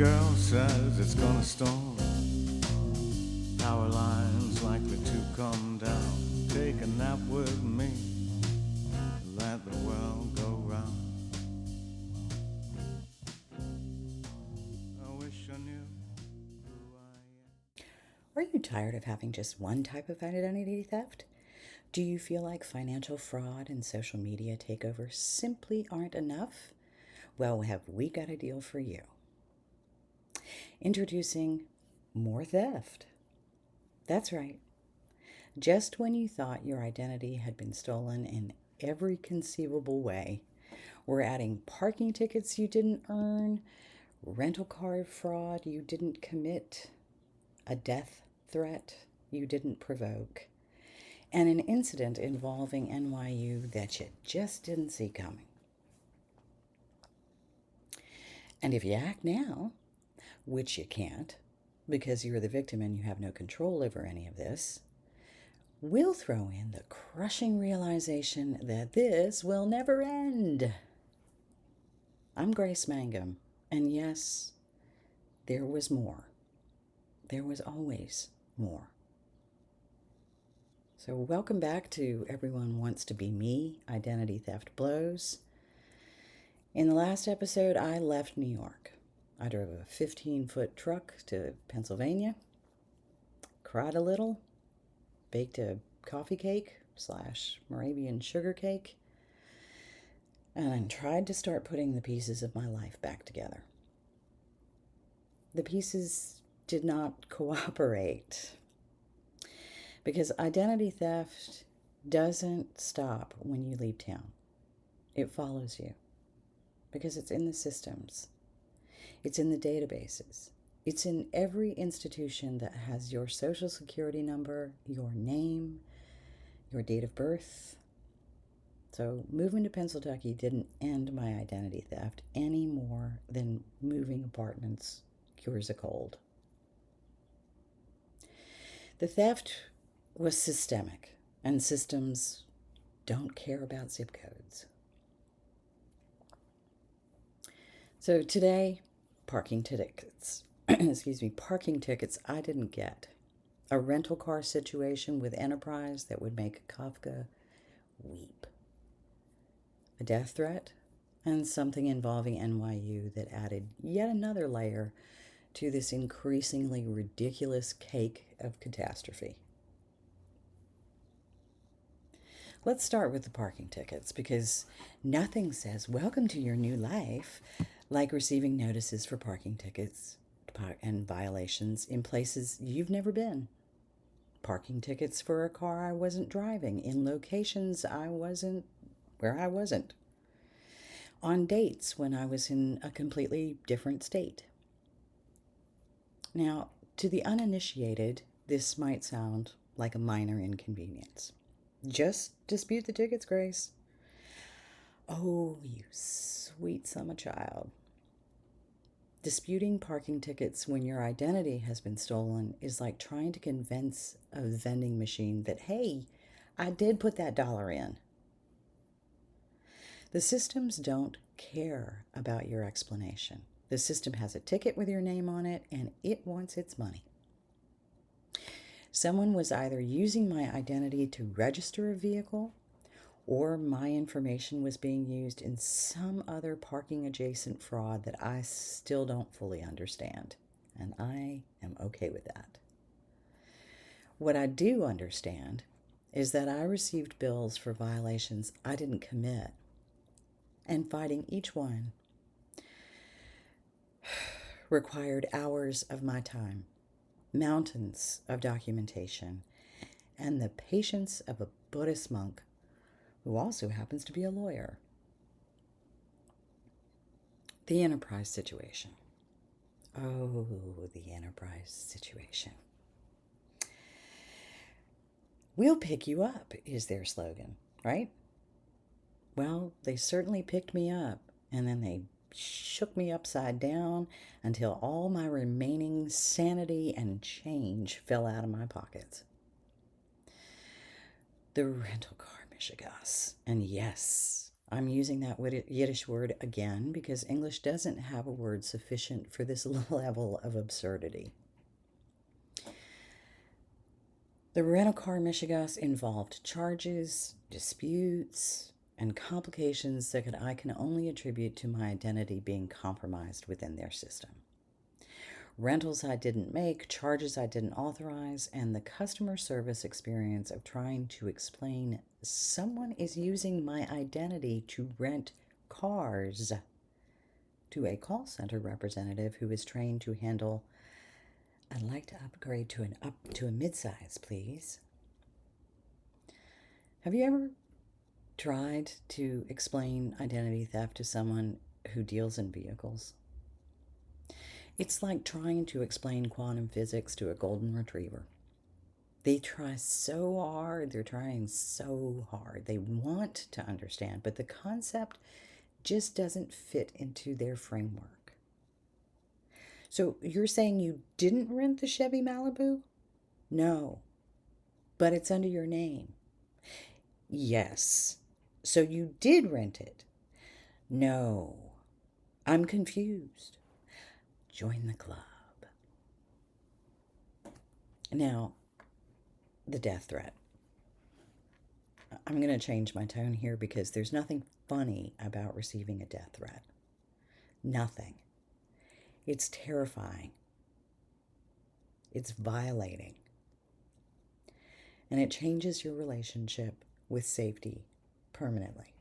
girl says it's gonna storm. Power lines likely to come down. Take a nap with me. Let the world go round. I wish I knew who I am. Are you tired of having just one type of identity theft? Do you feel like financial fraud and social media takeover simply aren't enough? Well, have we got a deal for you? Introducing More Theft. That's right. Just when you thought your identity had been stolen in every conceivable way, we're adding parking tickets you didn't earn, rental car fraud you didn't commit, a death threat you didn't provoke, and an incident involving NYU that you just didn't see coming. And if you act now, which you can't, because you're the victim and you have no control over any of this, we'll throw in the crushing realization that this will never end. I'm Grace Mangum, and yes, there was more. There was always more. So welcome back to Everyone Wants to Be Me, Identity Theft Blows. In the last episode, I left New York. I drove a 15-foot truck to Pennsylvania, cried a little, baked a coffee cake / Moravian sugar cake, and I tried to start putting the pieces of my life back together. The pieces did not cooperate because identity theft doesn't stop when you leave town. It follows you because it's in the systems. It's in the databases. It's in every institution that has your social security number, your name, your date of birth. So moving to Pennsylvania didn't end my identity theft any more than moving apartments cures a cold. The theft was systemic, and systems don't care about zip codes. So today, parking tickets. Parking tickets I didn't get. A rental car situation with Enterprise that would make Kafka weep. A death threat, and something involving NYU that added yet another layer to this increasingly ridiculous cake of catastrophe. Let's start with the parking tickets, because nothing says welcome to your new life like receiving notices for parking tickets and violations in places you've never been. Parking tickets for a car I wasn't driving, in locations where I wasn't. On dates when I was in a completely different state. Now, to the uninitiated, this might sound like a minor inconvenience. Just dispute the tickets, Grace. Oh, you sweet summer child. Disputing parking tickets when your identity has been stolen is like trying to convince a vending machine that, hey, I did put that $1 in. The systems don't care about your explanation. The system has a ticket with your name on it, and it wants its money. Someone was either using my identity to register a vehicle, or my information was being used in some other parking adjacent fraud that I still don't fully understand. And I am okay with that. What I do understand is that I received bills for violations I didn't commit, and fighting each one required hours of my time, mountains of documentation, and the patience of a Buddhist monk who also happens to be a lawyer. The Enterprise situation. Oh, the Enterprise situation. We'll pick you up is their slogan, right? Well, they certainly picked me up, and then they shook me upside down until all my remaining sanity and change fell out of my pockets. The rental car mishigas. And yes, I'm using that Yiddish word again because English doesn't have a word sufficient for this level of absurdity. The rental car mishigas involved charges, disputes, and complications that I can only attribute to my identity being compromised within their system. Rentals I didn't make, charges I didn't authorize, and the customer service experience of trying to explain someone is using my identity to rent cars to a call center representative who is trained to handle, "I'd like to upgrade to a midsize, please." Have you ever tried to explain identity theft to someone who deals in vehicles? It's like trying to explain quantum physics to a golden retriever. They try so hard, they're trying so hard. They want to understand, but the concept just doesn't fit into their framework. So you're saying you didn't rent the Chevy Malibu? No, but it's under your name. Yes, so you did rent it? No, I'm confused. Join the club. Now, the death threat. I'm going to change my tone here because there's nothing funny about receiving a death threat. Nothing. It's terrifying. It's violating. And it changes your relationship with safety permanently.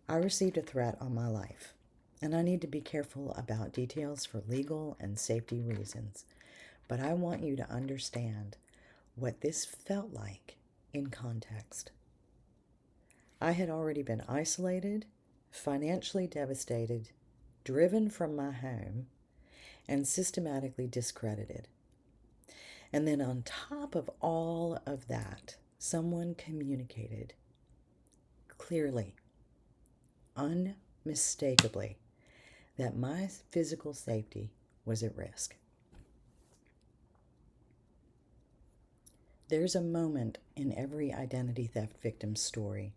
I received a threat on my life, and I need to be careful about details for legal and safety reasons. But I want you to understand what this felt like in context. I had already been isolated, financially devastated, driven from my home, and systematically discredited. And then on top of all of that, someone communicated clearly, unmistakably, that my physical safety was at risk. There's a moment in every identity theft victim's story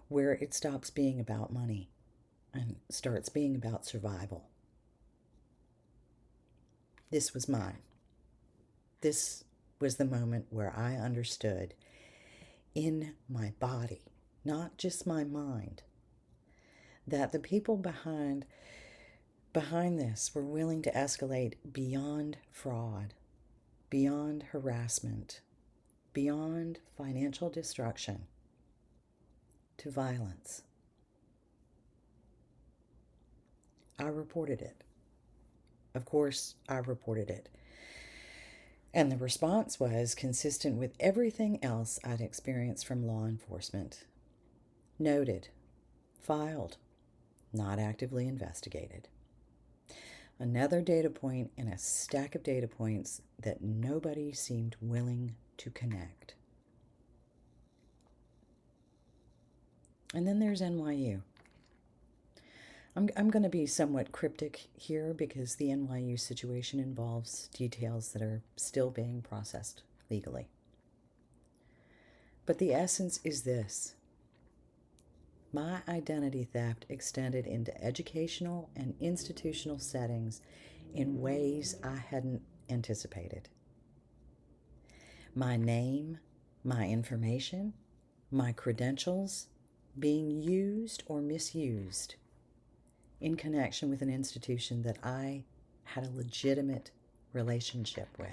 where it stops being about money and starts being about survival. This was mine. This was the moment where I understood in my body, not just my mind, that the people behind this were willing to escalate beyond fraud, beyond harassment, beyond financial destruction, to violence. I reported it. Of course, I reported it. And the response was consistent with everything else I'd experienced from law enforcement. Noted, filed, not actively investigated. Another data point in a stack of data points that nobody seemed willing to connect. And then there's NYU. I'm going to be somewhat cryptic here because the NYU situation involves details that are still being processed legally. But the essence is this. My identity theft extended into educational and institutional settings in ways I hadn't anticipated. My name, my information, my credentials being used or misused in connection with an institution that I had a legitimate relationship with.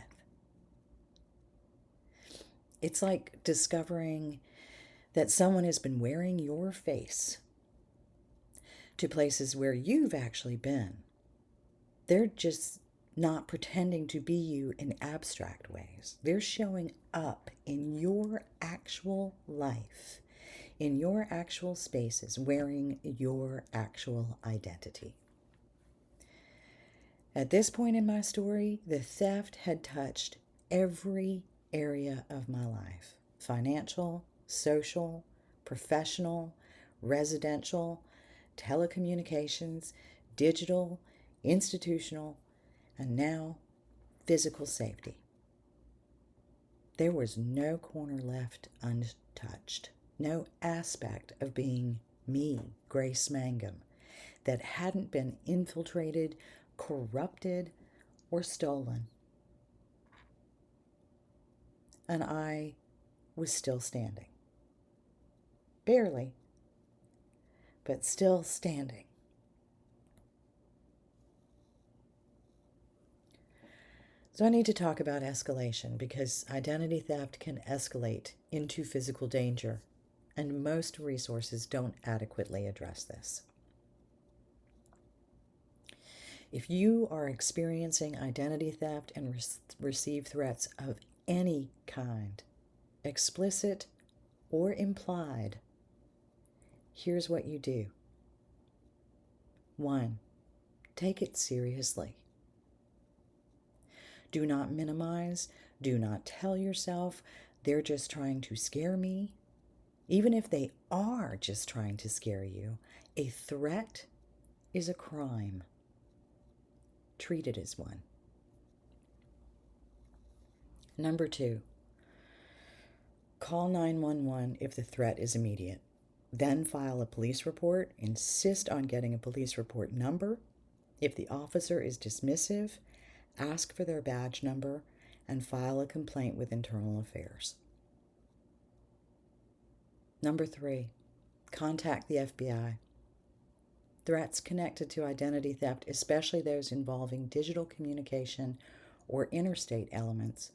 It's like discovering that someone has been wearing your face to places where you've actually been. They're just not pretending to be you in abstract ways. They're showing up in your actual life, in your actual spaces, wearing your actual identity. At this point in my story, the theft had touched every area of my life: financial, social, professional, residential, telecommunications, digital, institutional, and now physical safety. There was no corner left untouched. no aspect of being me, Grace Mangum, that hadn't been infiltrated, corrupted, or stolen. And I was still standing. Barely, but still standing. So I need to talk about escalation because identity theft can escalate into physical danger, and most resources don't adequately address this. If you are experiencing identity theft and receive threats of any kind, explicit or implied, here's what you do. 1. Take it seriously. Do not minimize. Do not tell yourself they're just trying to scare me. Even if they are just trying to scare you, a threat is a crime. Treat it as one. Number 2, call 911 if the threat is immediate. Then file a police report. Insist on getting a police report number. If the officer is dismissive, ask for their badge number and file a complaint with Internal Affairs. Number 3, contact the FBI. Threats connected to identity theft, especially those involving digital communication or interstate elements,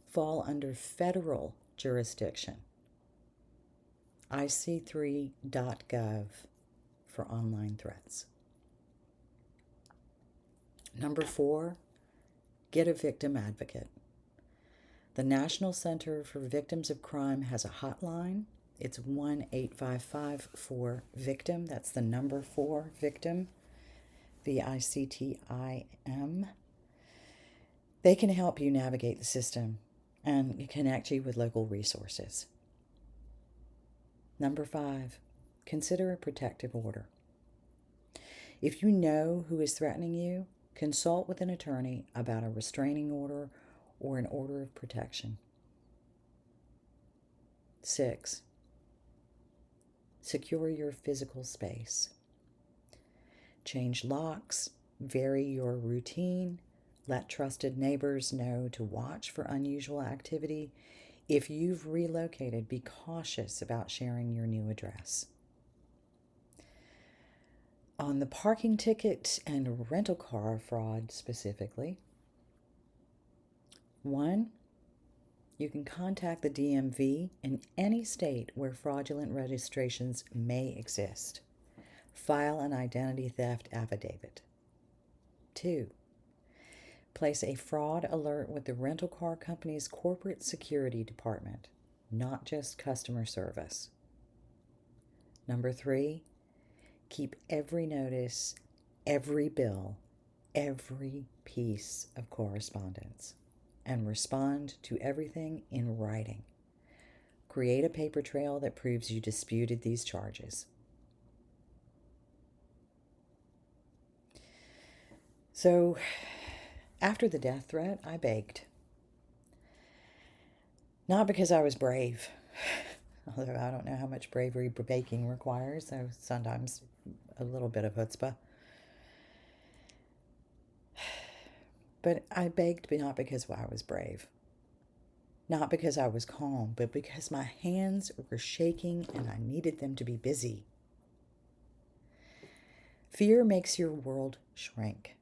fall under federal jurisdiction. ic3.gov for online threats. Number 4, get a victim advocate. The National Center for Victims of Crime has a hotline. It's 1-855-4-VICTIM. That's the number 4 victim, VICTIM. They can help you navigate the system and connect you with local resources. Number 5, consider a protective order. If you know who is threatening you, consult with an attorney about a restraining order or an order of protection. 6, secure your physical space. Change locks, vary your routine, let trusted neighbors know to watch for unusual activity. If you've relocated, be cautious about sharing your new address. On the parking ticket and rental car fraud specifically, 1, you can contact the DMV in any state where fraudulent registrations may exist. File an identity theft affidavit. 2, place a fraud alert with the rental car company's corporate security department, not just customer service. Number 3, keep every notice, every bill, every piece of correspondence, and respond to everything in writing. Create a paper trail that proves you disputed these charges. So, after the death threat, I begged. Not because I was brave, although I don't know how much bravery baking requires, so sometimes a little bit of chutzpah. But I begged not because I was brave, not because I was calm, but because my hands were shaking and I needed them to be busy. Fear makes your world shrink.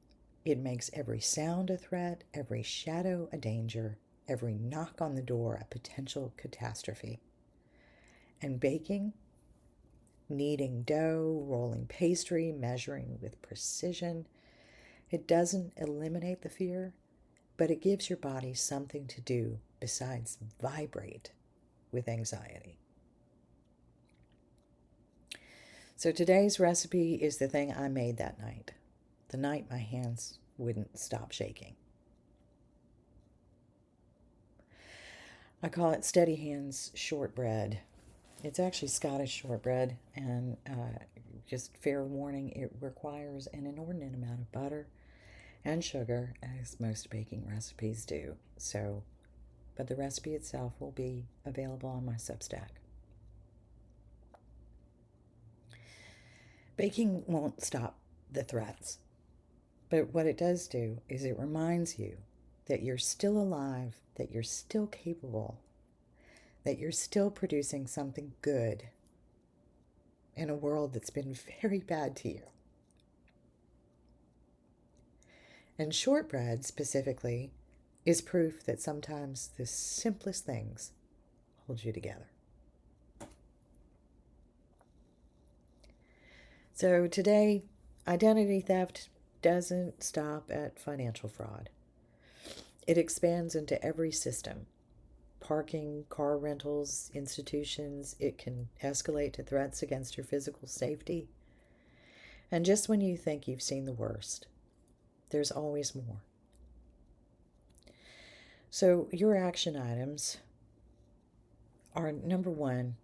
It makes every sound a threat, every shadow a danger, every knock on the door a potential catastrophe. And baking, kneading dough, rolling pastry, measuring with precision, it doesn't eliminate the fear, but it gives your body something to do besides vibrate with anxiety. So today's recipe is the thing I made that night, the night my hands wouldn't stop shaking. I call it Steady Hands shortbread. It's actually Scottish shortbread, and just fair warning, it requires an inordinate amount of butter and sugar, as most baking recipes do. But the recipe itself will be available on my Substack. Baking won't stop the threats, but what it does do is it reminds you that you're still alive, that you're still capable, that you're still producing something good in a world that's been very bad to you. And shortbread, specifically, is proof that sometimes the simplest things hold you together. So today, identity theft doesn't stop at financial fraud. It expands into every system. Parking, car rentals, institutions. It can escalate to threats against your physical safety. And just when you think you've seen the worst, there's always more. So your action items are, number one,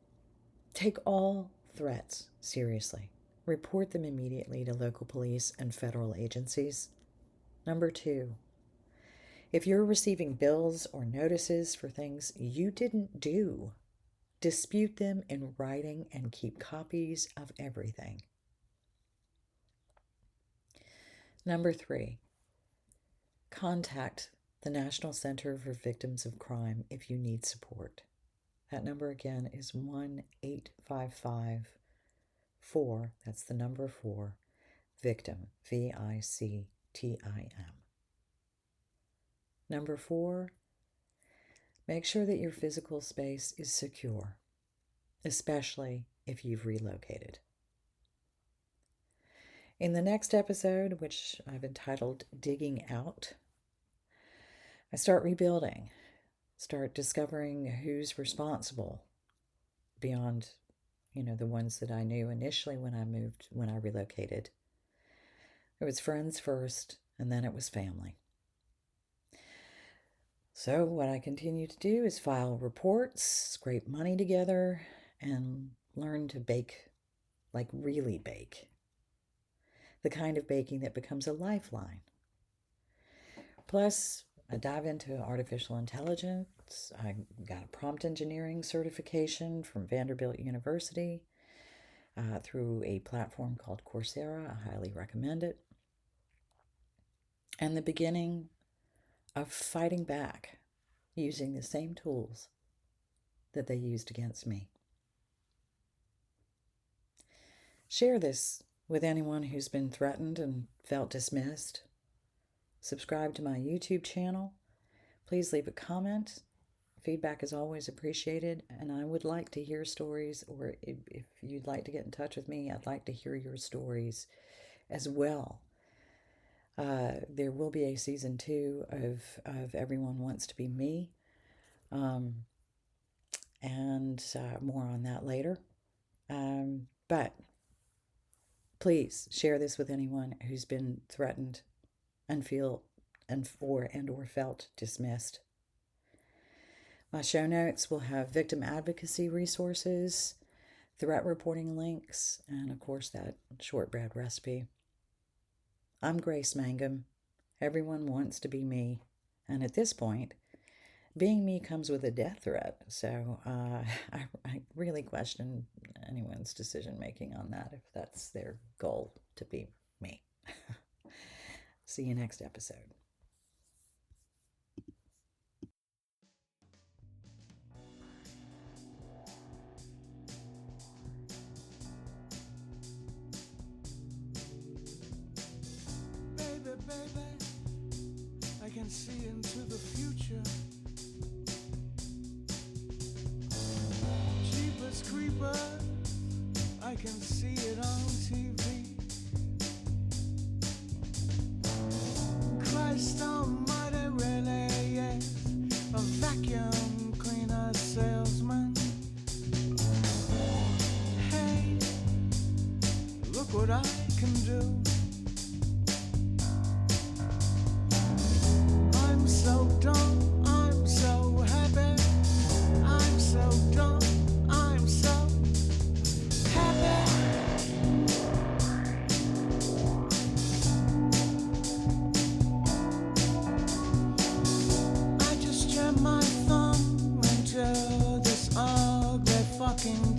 take all threats seriously. Report them immediately to local police and federal agencies. Number two, if you're receiving bills or notices for things you didn't do, dispute them in writing and keep copies of everything. Number three, contact the National Center for Victims of Crime if you need support. That number again is 1-855-4, that's the number 4, victim, VICTIM. Number 4, make sure that your physical space is secure, especially if you've relocated. In the next episode, which I've entitled Digging Out, I start rebuilding, start discovering who's responsible beyond, the ones that I knew initially when I relocated. It was friends first, and then it was family. So what I continue to do is file reports, scrape money together, and learn to bake, like really bake. The kind of baking that becomes a lifeline. Plus, I dive into artificial intelligence. I got a prompt engineering certification from Vanderbilt University through a platform called Coursera. I highly recommend it. And the beginning of fighting back using the same tools that they used against me. Share this with anyone who's been threatened and felt dismissed. Subscribe to my YouTube channel. Please leave a comment. Feedback is always appreciated, and I would like to hear stories, or if you'd like to get in touch with me, I'd like to hear your stories as well. There will be a season 2 of Everyone Wants to Be Me, and more on that later. But please share this with anyone who's been threatened and or felt dismissed. My show notes will have victim advocacy resources, threat reporting links, and of course that shortbread recipe. I'm Grace Mangum. Everyone wants to be me. And at this point, being me comes with a death threat. So I really question anyone's decision making on that, if that's their goal, to be me. See you next episode. Baby, I can see into the future. Jeepers creepers, I can see it on TV. Christ almighty, really is a vacuum cleaner salesman. Hey, look what I can do. I'm so dumb, I'm so happy. I'm so dumb, I'm so happy. I just jam my thumb into this ugly fucking